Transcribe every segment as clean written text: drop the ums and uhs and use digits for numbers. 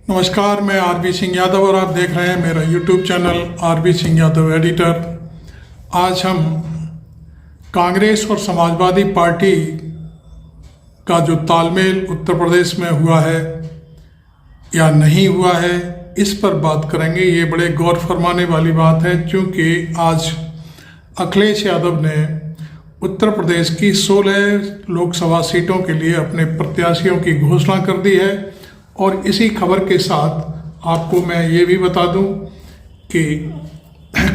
नमस्कार, मैं आरबी सिंह यादव और आप देख रहे हैं मेरा YouTube channel R B Singh Yadav editor. आज हम कांग्रेस और समाजवादी पार्टी का जो तालमेल उत्तर प्रदेश में हुआ है या नहीं हुआ है, इस पर बात करेंगे। ये बड़े गौर फरमाने वाली बात है, क्योंकि आज अखिलेश यादव ने उत्तर प्रदेश की 16 लोकसभा सीटों के लिए अपने प्रत्याशियों की घोषणा कर दी है। और इसी खबर के साथ आपको मैं ये भी बता दूं कि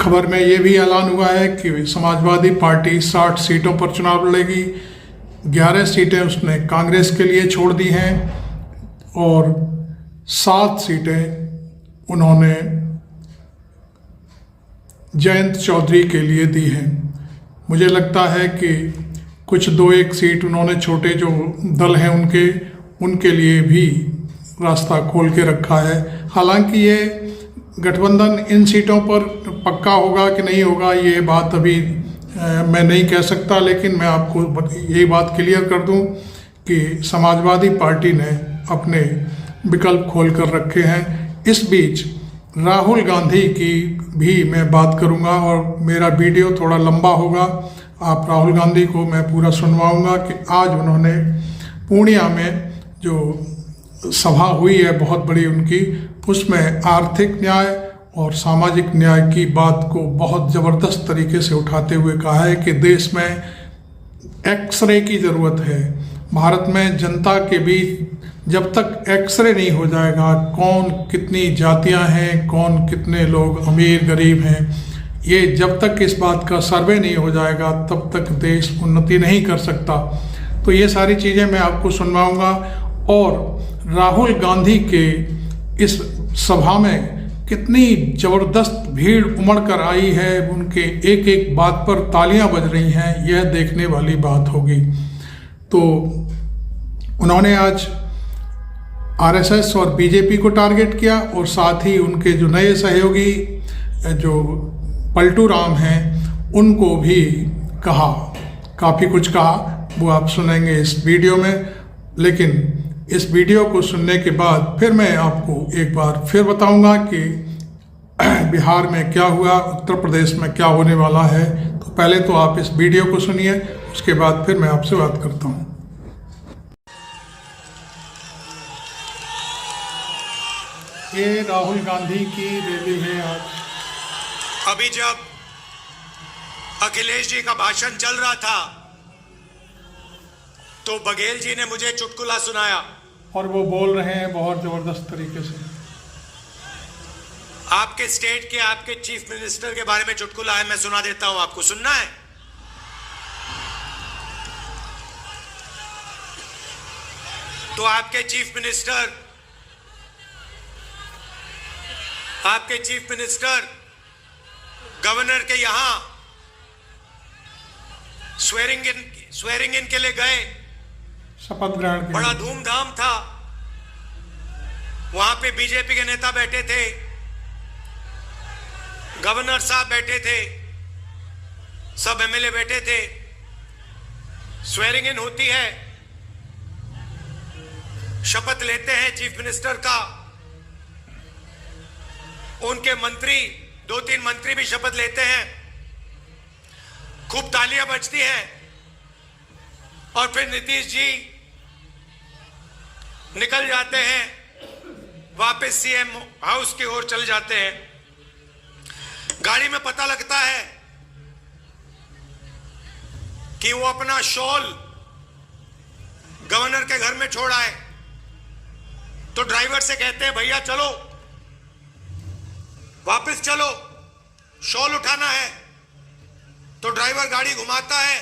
खबर में ये भी ऐलान हुआ है कि समाजवादी पार्टी 60 सीटों पर चुनाव लड़ेगी। 11 सीटें उसने कांग्रेस के लिए छोड़ दी हैं और 7 सीटें उन्होंने जयंत चौधरी के लिए दी हैं। मुझे लगता है कि कुछ 2-1 सीट उन्होंने छोटे जो दल हैं उनके लिए भी रास्ता खोल के रखा है। हालांकि ये गठबंधन इन सीटों पर पक्का होगा कि नहीं होगा, ये बात अभी मैं नहीं कह सकता, लेकिन मैं आपको ये बात क्लियर कर दूं कि समाजवादी पार्टी ने अपने विकल्प खोल कर रखे हैं। इस बीच राहुल गांधी की भी मैं बात करूंगा और मेरा वीडियो थोड़ा लंबा होगा। आप राहुल गांधी को मैं पूरा सुनवाऊंगा कि आज उन्होंने पूर्णिया में जो सभा हुई है बहुत बड़ी उनकी, उसमें आर्थिक न्याय और सामाजिक न्याय की बात को बहुत ज़बरदस्त तरीके से उठाते हुए कहा है कि देश में एक्सरे की ज़रूरत है। भारत में जनता के बीच जब तक एक्सरे नहीं हो जाएगा, कौन कितनी जातियां हैं, कौन कितने लोग अमीर गरीब हैं, ये जब तक इस बात का सर्वे नहीं हो जाएगा तब तक देश उन्नति नहीं कर सकता। तो ये सारी चीज़ें मैं आपको सुनवाऊंगा। और राहुल गांधी के इस सभा में कितनी ज़बरदस्त भीड़ उमड़ कर आई है, उनके एक एक बात पर तालियां बज रही हैं, यह देखने वाली बात होगी। तो उन्होंने आज आरएसएस और बीजेपी को टारगेट किया और साथ ही उनके जो नए सहयोगी जो पलटू राम हैं उनको भी कहा, काफ़ी कुछ कहा, वो आप सुनेंगे इस वीडियो में। लेकिन इस वीडियो को सुनने के बाद फिर मैं आपको एक बार फिर बताऊंगा कि बिहार में क्या हुआ, उत्तर प्रदेश में क्या होने वाला है। तो पहले तो आप इस वीडियो को सुनिए, उसके बाद फिर मैं आपसे बात करता हूं। ये राहुल गांधी की रैली है आज। अभी जब अखिलेश जी का भाषण चल रहा था तो बघेल जी ने मुझे चुटकुला सुनाया और वो बोल रहे हैं बहुत जबरदस्त तरीके से। आपके स्टेट के आपके चीफ मिनिस्टर के बारे में चुटकुला है, मैं सुना देता हूं, आपको सुनना है। तो आपके चीफ मिनिस्टर गवर्नर के यहां स्वेरिंग इन के लिए गए, शपथ ग्रहण के बड़ा धूमधाम था। वहां पे बीजेपी के नेता बैठे थे, गवर्नर साहब बैठे थे, सब एमएलए बैठे थे। स्वेरिंग इन होती है, शपथ लेते हैं चीफ मिनिस्टर का। उनके मंत्री 2-3 मंत्री भी शपथ लेते हैं, खूब तालियां बजती हैं और फिर नीतीश जी निकल जाते हैं, वापस सीएम हाउस की ओर चले जाते हैं। गाड़ी में पता लगता है कि वो अपना शॉल गवर्नर के घर में छोड़ आए। तो ड्राइवर से कहते हैं, भैया चलो वापस चलो, शॉल उठाना है। तो ड्राइवर गाड़ी घुमाता है,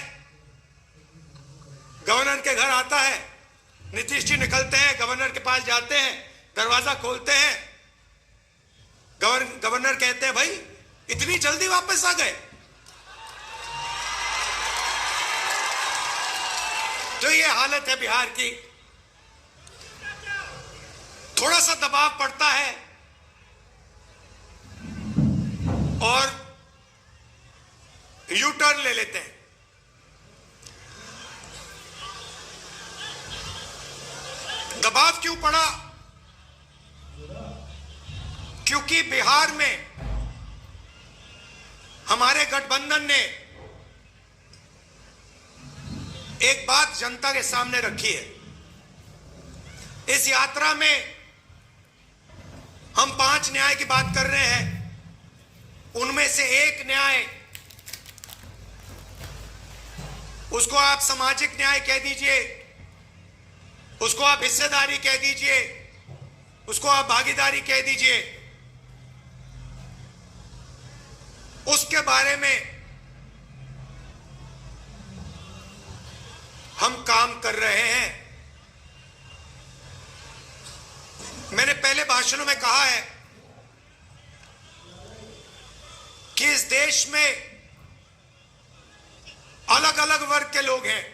गवर्नर के घर आता है। नीतीश जी निकलते हैं, गवर्नर के पास जाते हैं, दरवाजा खोलते हैं। गवर्नर कहते हैं, भाई इतनी जल्दी वापस आ गए। तो ये हालत है बिहार की। थोड़ा सा दबाव पड़ता है और यू टर्न ले लेते हैं। दबाव क्यों पड़ा? क्योंकि बिहार में हमारे गठबंधन ने एक बात जनता के सामने रखी है। इस यात्रा में हम 5 न्याय की बात कर रहे हैं। उनमें से एक न्याय, उसको आप सामाजिक न्याय कह दीजिए, उसको आप हिस्सेदारी कह दीजिए, उसको आप भागीदारी कह दीजिए, उसके बारे में हम काम कर रहे हैं। मैंने पहले भाषणों में कहा है कि इस देश में अलग अलग वर्ग के लोग हैं।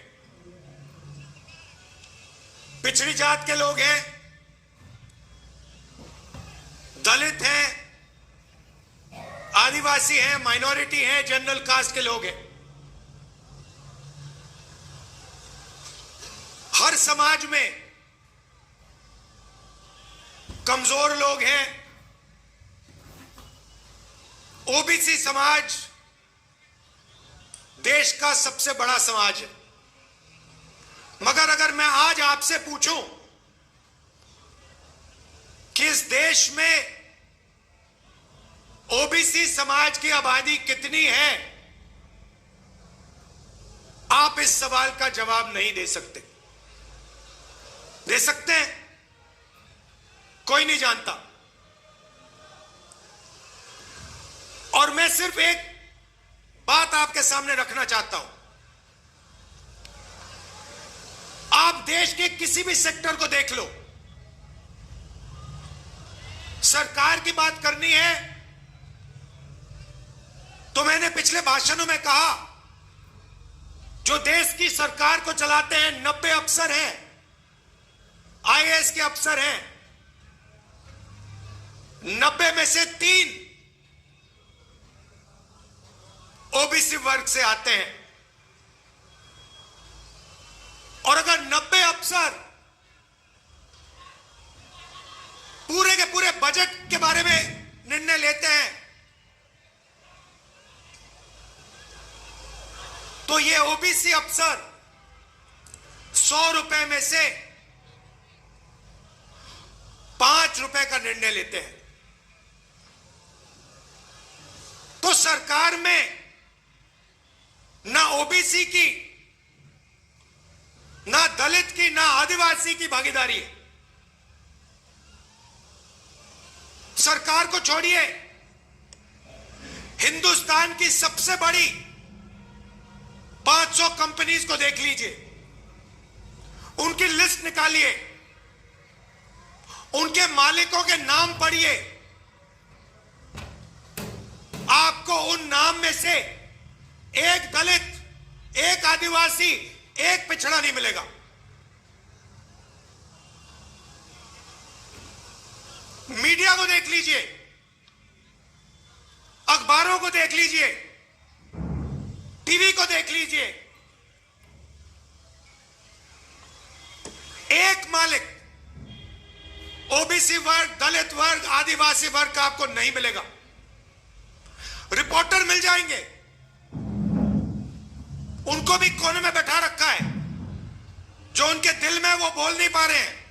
पिछड़ी जात के लोग हैं, दलित हैं, आदिवासी हैं, माइनॉरिटी हैं, जनरल कास्ट के लोग हैं। हर समाज में कमजोर लोग हैं। ओबीसी समाज देश का सबसे बड़ा समाज है। मगर अगर मैं आज आपसे पूछूं कि इस देश में ओबीसी समाज की आबादी कितनी है, आप इस सवाल का जवाब नहीं दे सकते। दे सकते हैं? कोई नहीं जानता। और मैं सिर्फ एक बात आपके सामने रखना चाहता हूं। आप देश के किसी भी सेक्टर को देख लो, सरकार की बात करनी है तो मैंने पिछले भाषणों में कहा, जो देश की सरकार को चलाते हैं 90 अफसर हैं, आईएएस के अफसर हैं। 90 में से 3 ओबीसी वर्ग से आते हैं। और अगर 90 अफसर पूरे के पूरे बजट के बारे में निर्णय लेते हैं तो ये ओबीसी अफसर 100 रुपए में से 5 रुपए का निर्णय लेते हैं। तो सरकार में ना ओबीसी की, ना दलित की, ना आदिवासी की भागीदारी है। सरकार को छोड़िए, हिंदुस्तान की सबसे बड़ी 500 कंपनीज को देख लीजिए, उनकी लिस्ट निकालिए, उनके मालिकों के नाम पढ़िए। आपको उन नाम में से एक दलित, एक आदिवासी, एक पिछड़ा नहीं मिलेगा। मीडिया को देख लीजिए, अखबारों को देख लीजिए, टीवी को देख लीजिए, एक मालिक ओबीसी वर्ग, दलित वर्ग, आदिवासी वर्ग का आपको नहीं मिलेगा। रिपोर्टर मिल जाएंगे, उनको भी कोने में बैठा रखा है, जो उनके दिल में वो बोल नहीं पा रहे हैं।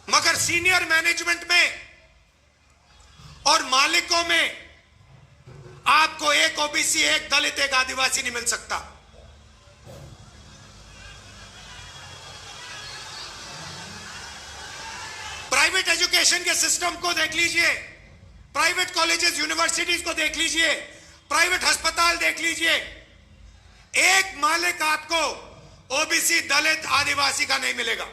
मगर सीनियर मैनेजमेंट में और मालिकों में आपको एक ओबीसी, एक दलित, एक आदिवासी नहीं मिल सकता। प्राइवेट एजुकेशन के सिस्टम को देख लीजिए, प्राइवेट कॉलेजेस, यूनिवर्सिटीज को देख लीजिए, प्राइवेट अस्पताल देख लीजिए, एक मालिक आपको ओबीसी, दलित, आदिवासी का नहीं मिलेगा।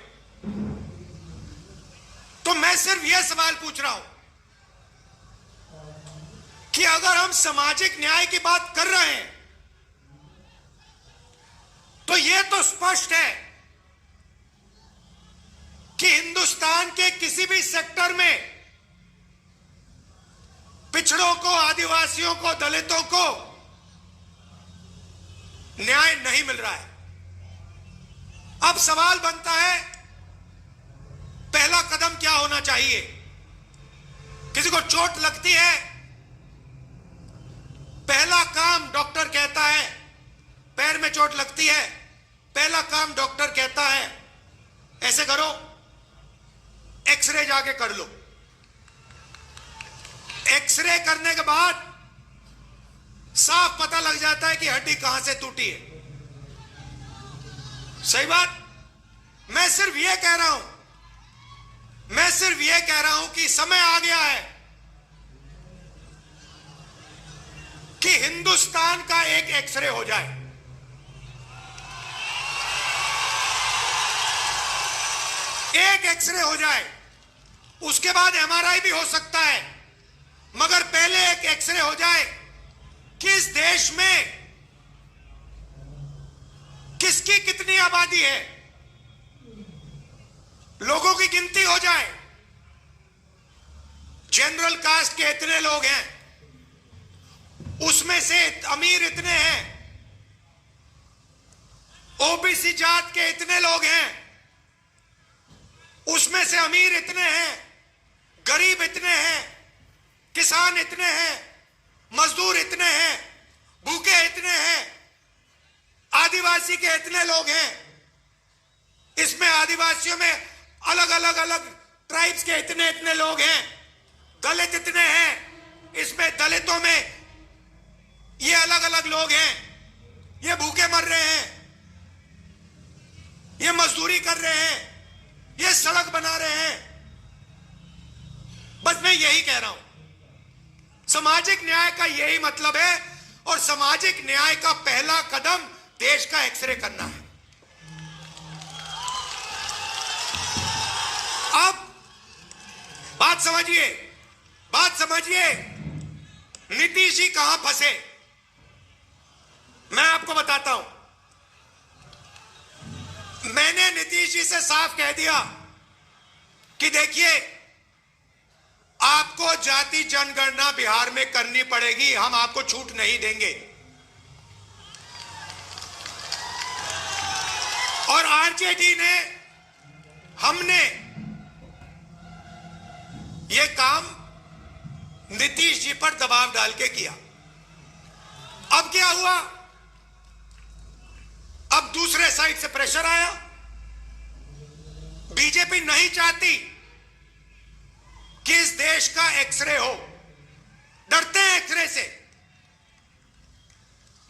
तो मैं सिर्फ यह सवाल पूछ रहा हूं कि अगर हम सामाजिक न्याय की बात कर रहे हैं तो यह तो स्पष्ट है कि हिंदुस्तान के किसी भी सेक्टर में पिछड़ों को, आदिवासियों को, दलितों को न्याय नहीं मिल रहा है। अब सवाल बनता है, पहला कदम क्या होना चाहिए? किसी को चोट लगती है, पहला काम डॉक्टर कहता है, पैर में चोट लगती है, पहला काम डॉक्टर कहता है ऐसे करो, एक्सरे जाके कर लो। एक्सरे करने के बाद साफ पता लग जाता है कि हड्डी कहां से टूटी है। सही बात। मैं सिर्फ यह कह रहा हूं कि समय आ गया है कि हिंदुस्तान का एक एक्सरे हो जाए। एक एक्सरे हो जाए, उसके बाद एमआरआई भी हो सकता है, मगर पहले एक एक्सरे हो जाए कि इस देश में किसकी कितनी आबादी है, लोगों की गिनती हो जाए। जनरल कास्ट के इतने लोग हैं, उसमें से अमीर इतने हैं, ओबीसी जात के इतने लोग हैं, उसमें से अमीर इतने हैं, गरीब इतने हैं, किसान इतने हैं, मजदूर इतने हैं, भूखे इतने हैं, आदिवासी के इतने लोग हैं, इसमें आदिवासियों में अलग अलग ट्राइब्स के इतने इतने लोग हैं, दलित इतने हैं, इसमें दलितों में ये अलग अलग लोग हैं, ये भूखे मर रहे हैं, ये मजदूरी कर रहे हैं, ये सड़क बना रहे हैं। बस मैं यही कह रहा हूं, सामाजिक न्याय का यही मतलब है, और सामाजिक न्याय का पहला कदम देश का एक्सरे करना है। अब बात समझिए, नीतीश जी कहां फंसे, मैं आपको बताता हूं। मैंने नीतीश जी से साफ कह दिया कि देखिए, आपको जाति जनगणना बिहार में करनी पड़ेगी, हम आपको छूट नहीं देंगे। और आरजेडी ने, हमने यह काम नीतीश जी पर दबाव डाल के किया। अब क्या हुआ, अब दूसरे साइड से प्रेशर आया। बीजेपी नहीं चाहती कि इस देश का एक्सरे हो, डरते हैं एक्सरे से।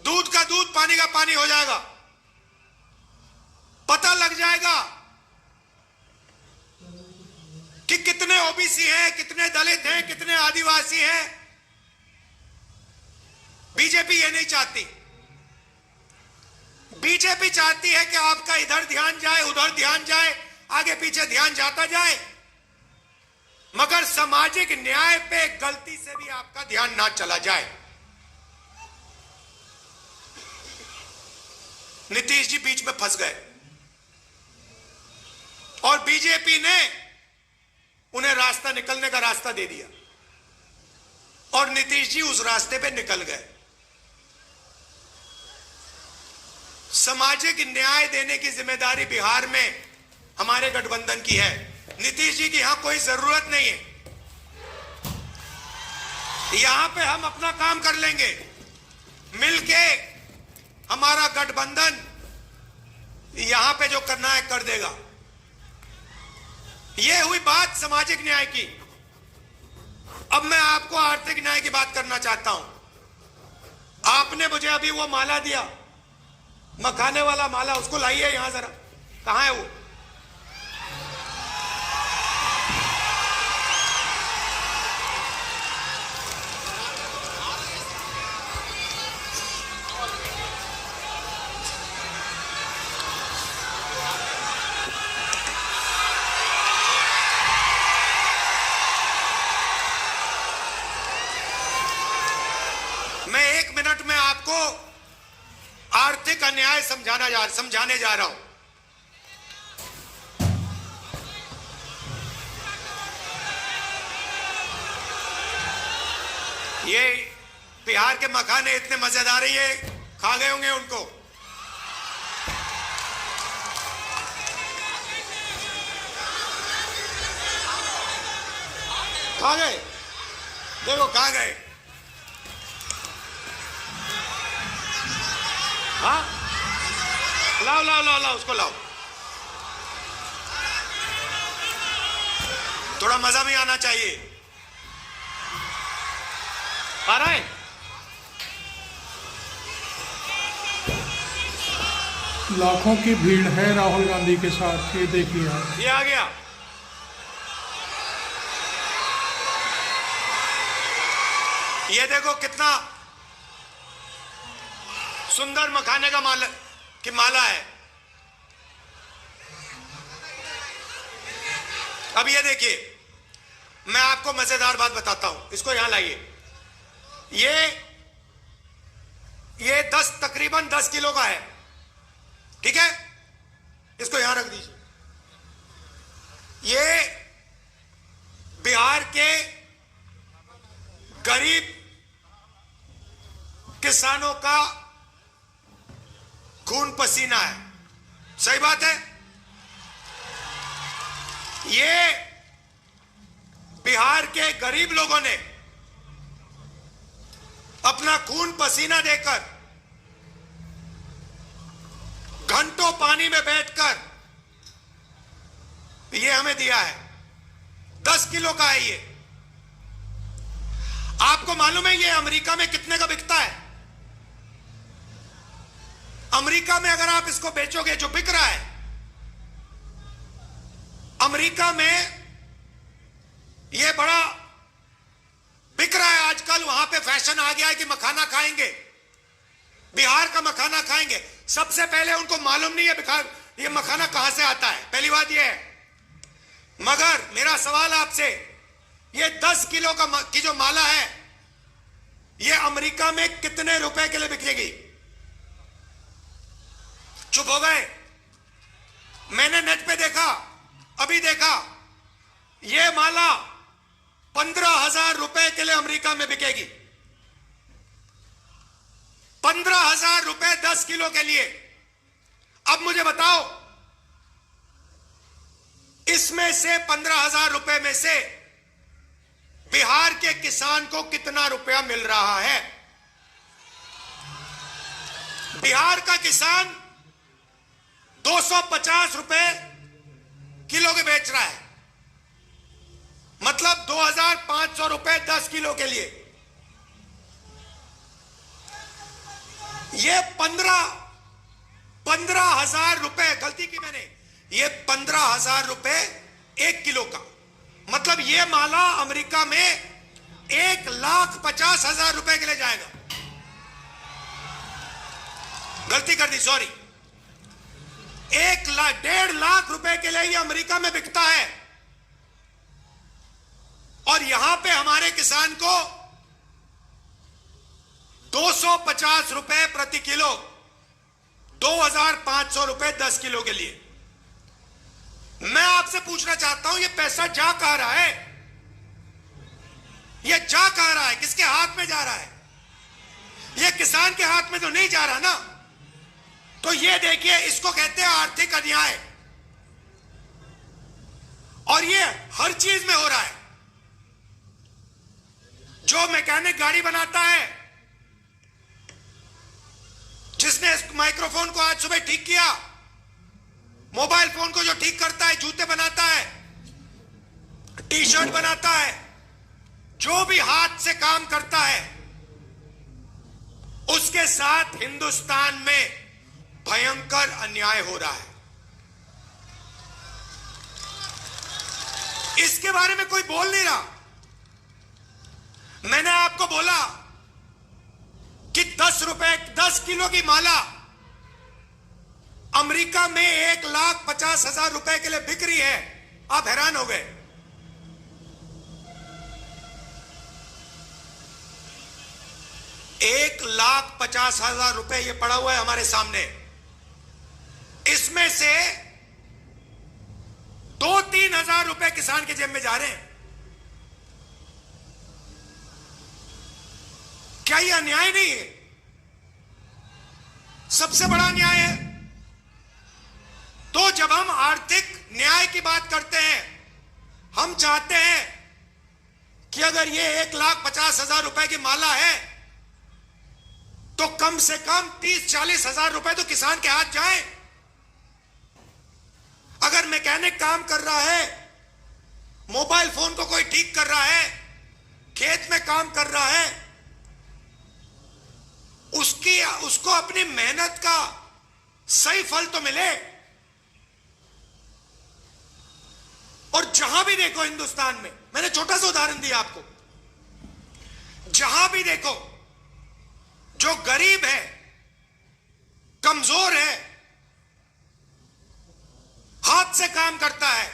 दूध का दूध, पानी का पानी हो जाएगा, पता लग जाएगा कि कितने ओबीसी हैं, कितने दलित हैं, कितने आदिवासी हैं। बीजेपी ये नहीं चाहती। बीजेपी चाहती है कि आपका इधर ध्यान जाए, उधर ध्यान जाए, आगे पीछे ध्यान जाता जाए, मगर सामाजिक न्याय पे गलती से भी आपका ध्यान ना चला जाए। नीतीश जी बीच में फंस गए और बीजेपी ने उन्हें रास्ता, निकलने का रास्ता दे दिया, और नीतीश जी उस रास्ते पे निकल गए। सामाजिक न्याय देने की जिम्मेदारी बिहार में हमारे गठबंधन की है। नीतीश जी की यहां कोई जरूरत नहीं है, यहां पे हम अपना काम कर लेंगे मिलके। हमारा गठबंधन यहां पे जो करना है कर देगा। यह हुई बात सामाजिक न्याय की। अब मैं आपको आर्थिक न्याय की बात करना चाहता हूं। आपने मुझे अभी वो माला दिया, मखाने वाला माला, उसको लाइए यहां जरा, कहां है वो? मैं 1 मिनट में आपको आर्थिक अन्याय समझाने जा रहा हूं। ये बिहार के मखाने इतने मजेदार है, ये खा गए होंगे उनको। खा गए। देखो कहां गए। हाँ, लाओ लाओ लाओ लाओ, उसको लाओ। थोड़ा मजा भी आना चाहिए। आ रहा है? लाखों की भीड़ है राहुल गांधी के साथ, ये देखिए आप। ये आ गया। ये देखो कितना सुंदर मखाने का माला की माला है। अब ये देखिए, मैं आपको मजेदार बात बताता हूं, इसको यहां लाइए। ये तकरीबन 10 किलो का है, ठीक है? इसको यहां रख दीजिए। ये बिहार के गरीब किसानों का खून पसीना है, सही बात है। ये बिहार के गरीब लोगों ने अपना खून पसीना देकर, घंटों पानी में बैठकर ये हमें दिया है। 10 किलो का है ये। आपको मालूम है ये अमेरिका में कितने का बिकता है? अमेरिका में अगर आप इसको बेचोगे, जो बिक रहा है अमेरिका में, ये बड़ा बिक रहा है आजकल। वहां पे फैशन आ गया है कि मखाना खाएंगे, बिहार का मखाना खाएंगे। सबसे पहले उनको मालूम नहीं है बिहार ये मखाना कहां से आता है, पहली बात ये है। मगर मेरा सवाल आपसे, ये 10 किलो की जो माला है, ये अमेरिका में कितने रुपए के लिए बिकेगी? चुप हो गए। मैंने नेट पे देखा, अभी देखा, ये माला 15,000 रुपए के लिए अमेरिका में बिकेगी। 15,000 रुपए 10 किलो के लिए। अब मुझे बताओ, इसमें से 15,000 रुपए में से बिहार के किसान को कितना रुपया मिल रहा है? बिहार का किसान 250 रुपए किलो के बेच रहा है, मतलब 2,500 रुपए 10 किलो के लिए। ये 15,000 रुपए, गलती की मैंने, ये 15,000 रुपए 1 किलो का, मतलब ये माला अमेरिका में 1,50,000 रुपए के लिए जाएगा। गलती कर दी, सॉरी। 1,50,000 लाख रुपए के लिए ये अमेरिका में बिकता है, और यहां पे हमारे किसान को 250 रुपए प्रति किलो, 2,500 रुपए 10 किलो के लिए। मैं आपसे पूछना चाहता हूं, ये पैसा जा कहां रहा है? ये जा कहां रहा है? किसके हाथ में जा रहा है? ये किसान के हाथ में तो नहीं जा रहा ना। तो ये देखिए, इसको कहते हैं आर्थिक अन्याय, और ये हर चीज में हो रहा है। जो मैकेनिक गाड़ी बनाता है, जिसने इस माइक्रोफोन को आज सुबह ठीक किया, मोबाइल फोन को जो ठीक करता है, जूते बनाता है, टी शर्ट बनाता है, जो भी हाथ से काम करता है, उसके साथ हिंदुस्तान में भयंकर अन्याय हो रहा है। इसके बारे में कोई बोल नहीं रहा। मैंने आपको बोला कि 10 किलो की माला अमेरिका में 1,50,000 रुपए के लिए बिक रही है। आप हैरान हो गए। $1,50,000 रुपए ये पड़ा हुआ है हमारे सामने। इसमें से 2-3 हजार रुपए किसान के जेब में जा रहे हैं। क्या ये अन्याय नहीं है? सबसे बड़ा अन्याय है। तो जब हम आर्थिक न्याय की बात करते हैं, हम चाहते हैं कि अगर ये 1,50,000 रुपए की माला है तो कम से कम 30-40 हजार रुपए तो किसान के हाथ जाए। अगर मैकेनिक काम कर रहा है, मोबाइल फोन को कोई ठीक कर रहा है, खेत में काम कर रहा है, उसको अपनी मेहनत का सही फल तो मिले। और जहां भी देखो हिंदुस्तान में, मैंने छोटा सा उदाहरण दिया आपको, जहां भी देखो जो गरीब है, कमजोर है, हाथ से काम करता है,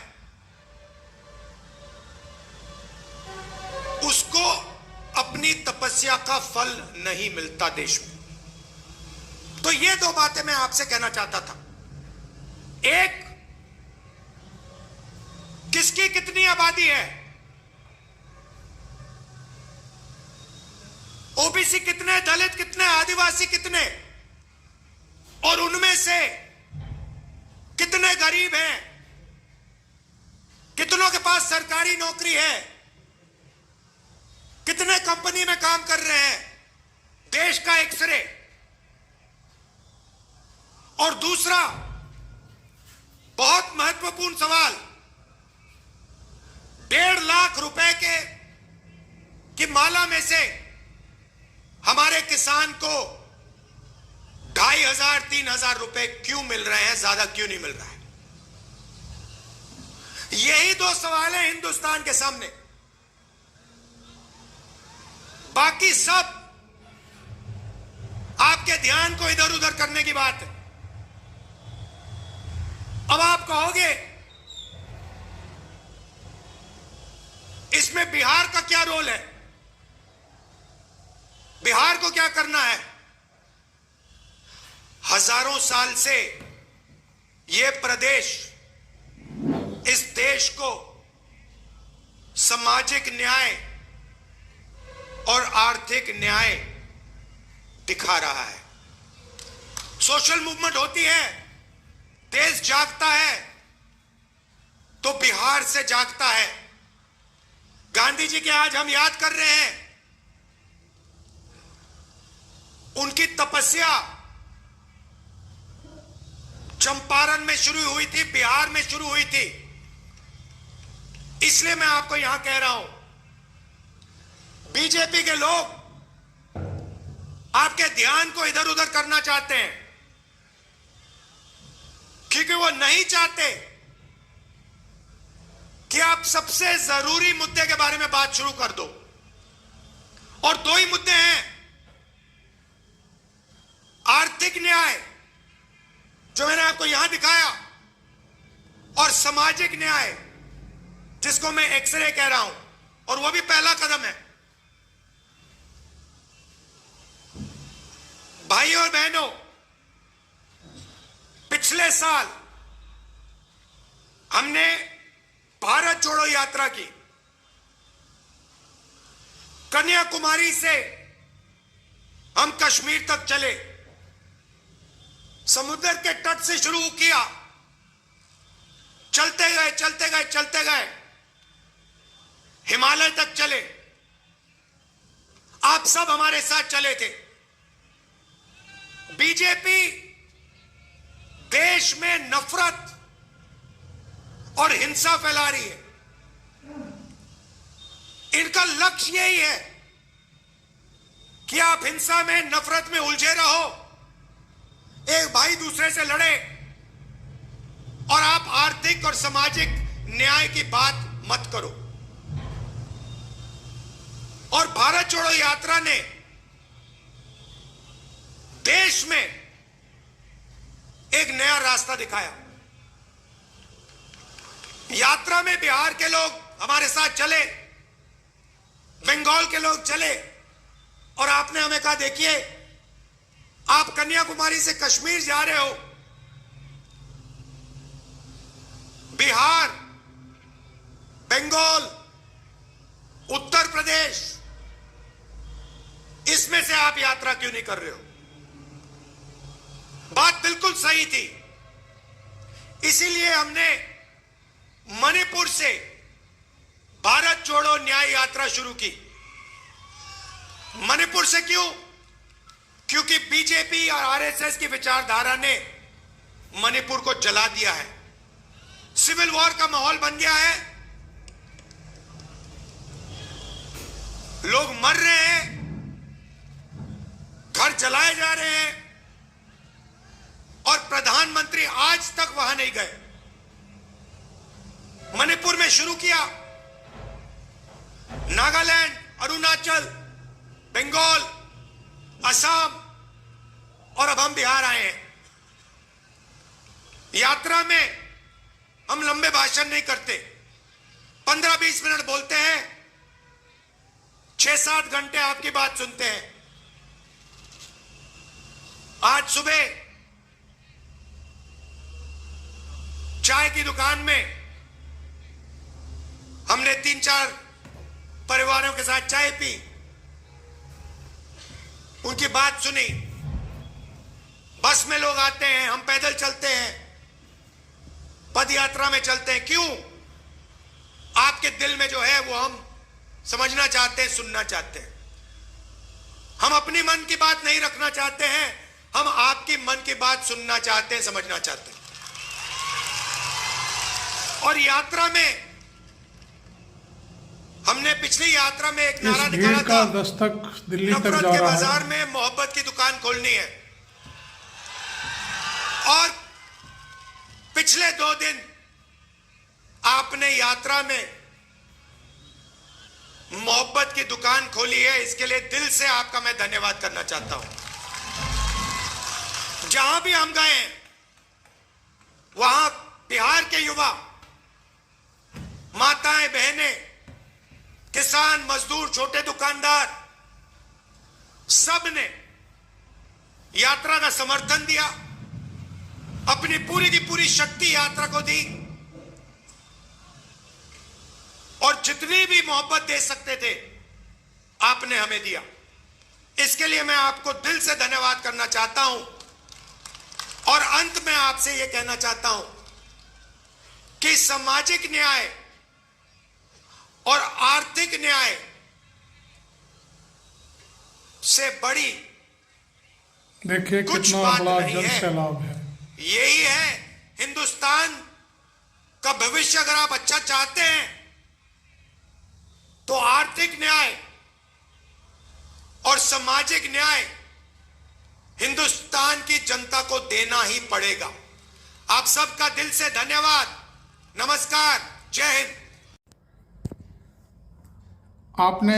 उसको अपनी तपस्या का फल नहीं मिलता देश में। तो ये दो बातें मैं आपसे कहना चाहता था। एक, किसकी कितनी आबादी है, ओबीसी कितने, दलित कितने, आदिवासी कितने, और उनमें से कितने गरीब हैं, कितनों के पास सरकारी नौकरी है, कितने कंपनी में काम कर रहे हैं, देश का एक्सरे। और दूसरा बहुत महत्वपूर्ण सवाल, 1.5 लाख रुपए की माला में से हमारे किसान को 2,500-3,000 रुपए क्यों मिल रहे हैं, ज्यादा क्यों नहीं मिल रहा है? यही दो सवाल हैं हिंदुस्तान के सामने। बाकी सब आपके ध्यान को इधर उधर करने की बात है। अब आप कहोगे इसमें बिहार का क्या रोल है, बिहार को क्या करना है? हजारों साल से यह प्रदेश इस देश को सामाजिक न्याय और आर्थिक न्याय दिखा रहा है। सोशल मूवमेंट होती है, देश जागता है तो बिहार से जागता है। गांधी जी के आज हम याद कर रहे हैं, उनकी तपस्या चंपारण में शुरू हुई थी, बिहार में शुरू हुई थी। इसलिए मैं आपको यहां कह रहा हूं, बीजेपी के लोग आपके ध्यान को इधर उधर करना चाहते हैं, क्योंकि वो नहीं चाहते कि आप सबसे जरूरी मुद्दे के बारे में बात शुरू कर दो। और दो ही मुद्दे हैं, आर्थिक न्याय जो मैंने आपको यहां दिखाया, और सामाजिक न्याय जिसको मैं एक्सरे कह रहा हूं, और वो भी पहला कदम है। भाइयों और बहनों, पिछले साल हमने भारत जोड़ो यात्रा की। कन्याकुमारी से हम कश्मीर तक चले, समुद्र के तट से शुरू किया, चलते गए चलते गए चलते गए, हिमालय तक चले। आप सब हमारे साथ चले थे। बीजेपी देश में नफरत और हिंसा फैला रही है। इनका लक्ष्य यही है कि आप हिंसा में, नफरत में उलझे रहो, एक भाई दूसरे से लड़े, और आप आर्थिक और सामाजिक न्याय की बात मत करो। और भारत जोड़ो यात्रा ने देश में एक नया रास्ता दिखाया। यात्रा में बिहार के लोग हमारे साथ चले, बंगाल के लोग चले, और आपने हमें कहा, देखिए आप कन्याकुमारी से कश्मीर जा रहे हो, बिहार, बंगाल, उत्तर प्रदेश, इसमें से आप यात्रा क्यों नहीं कर रहे हो? बात बिल्कुल सही थी। इसीलिए हमने मणिपुर से भारत जोड़ो न्याय यात्रा शुरू की। मणिपुर से क्यों? क्योंकि बीजेपी और आरएसएस की विचारधारा ने मणिपुर को जला दिया है। सिविल वॉर का माहौल बन गया है, लोग मर रहे हैं, घर जलाए जा रहे हैं, और प्रधानमंत्री आज तक वहां नहीं गए। मणिपुर में शुरू किया, नागालैंड, अरुणाचल, बंगाल, असम, और अब हम बिहार आए हैं। यात्रा में हम लंबे भाषण नहीं करते, 15-20 मिनट बोलते हैं, 6-7 घंटे आपकी बात सुनते हैं। आज सुबह चाय की दुकान में हमने 3-4 परिवारों के साथ चाय पी, उनकी बात सुनी। बस में लोग आते हैं, हम पैदल चलते हैं, पद यात्रा में चलते हैं। क्यों? आपके दिल में जो है वो हम समझना चाहते हैं, सुनना चाहते हैं। हम अपनी मन की बात नहीं रखना चाहते हैं, हम आपकी मन की बात सुनना चाहते हैं, समझना चाहते हैं। और यात्रा में हमने पिछली यात्रा में एक नारा निकाला था, दस्तक दिल्ली तक नफरत जा के रहा बाजार है। में मोहब्बत की दुकान खोलनी है। और पिछले 2 दिन आपने यात्रा में मोहब्बत की दुकान खोली है, इसके लिए दिल से आपका मैं धन्यवाद करना चाहता हूं। जहां भी हम गए वहां बिहार के युवा, माताएं, बहनें, किसान, मजदूर, छोटे दुकानदार, सब ने यात्रा का समर्थन दिया, अपनी पूरी की पूरी शक्ति यात्रा को दी, और जितनी भी मोहब्बत दे सकते थे आपने हमें दिया। इसके लिए मैं आपको दिल से धन्यवाद करना चाहता हूं। और अंत में आपसे यह कहना चाहता हूं कि सामाजिक न्याय और आर्थिक न्याय से बड़ी देखिए कुछ कितना बात बड़ा नहीं जन है। सैलाब है। यही है हिंदुस्तान का भविष्य। अगर आप अच्छा चाहते हैं तो आर्थिक न्याय और सामाजिक न्याय हिंदुस्तान की जनता को देना ही पड़ेगा। आप सबका दिल से धन्यवाद। नमस्कार, जय हिंद। आपने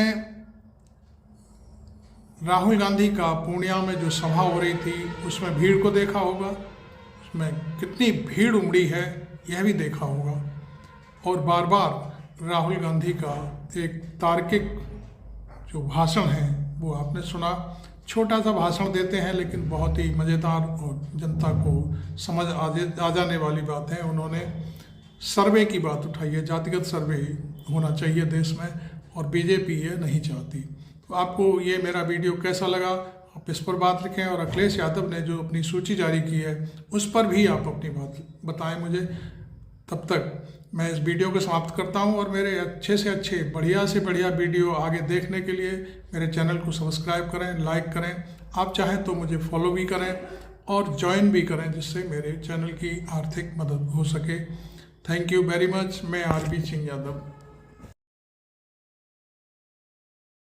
राहुल गांधी का पूर्णिया में जो सभा हो रही थी उसमें भीड़ को देखा होगा, उसमें कितनी भीड़ उमड़ी है यह भी देखा होगा। और बार बार राहुल गांधी का एक तार्किक जो भाषण है वो आपने सुना। छोटा सा भाषण देते हैं लेकिन बहुत ही मज़ेदार और जनता को समझ आ जाने वाली बात है। उन्होंने सर्वे की बात उठाई है, जातिगत सर्वे होना चाहिए देश में, और बीजेपी ये नहीं चाहती। तो आपको ये मेरा वीडियो कैसा लगा आप इस पर बात रखें, और अखिलेश यादव ने जो अपनी सूची जारी की है उस पर भी आप अपनी बात बताएं मुझे। तब तक मैं इस वीडियो को समाप्त करता हूं, और मेरे अच्छे से अच्छे बढ़िया से बढ़िया वीडियो आगे देखने के लिए मेरे चैनल को सब्सक्राइब करें, लाइक करें, आप चाहें तो मुझे फॉलो भी करें और ज्वाइन भी करें, जिससे मेरे चैनल की आर्थिक मदद हो सके। Thank you very much. मैं आरबी सिंह यादव।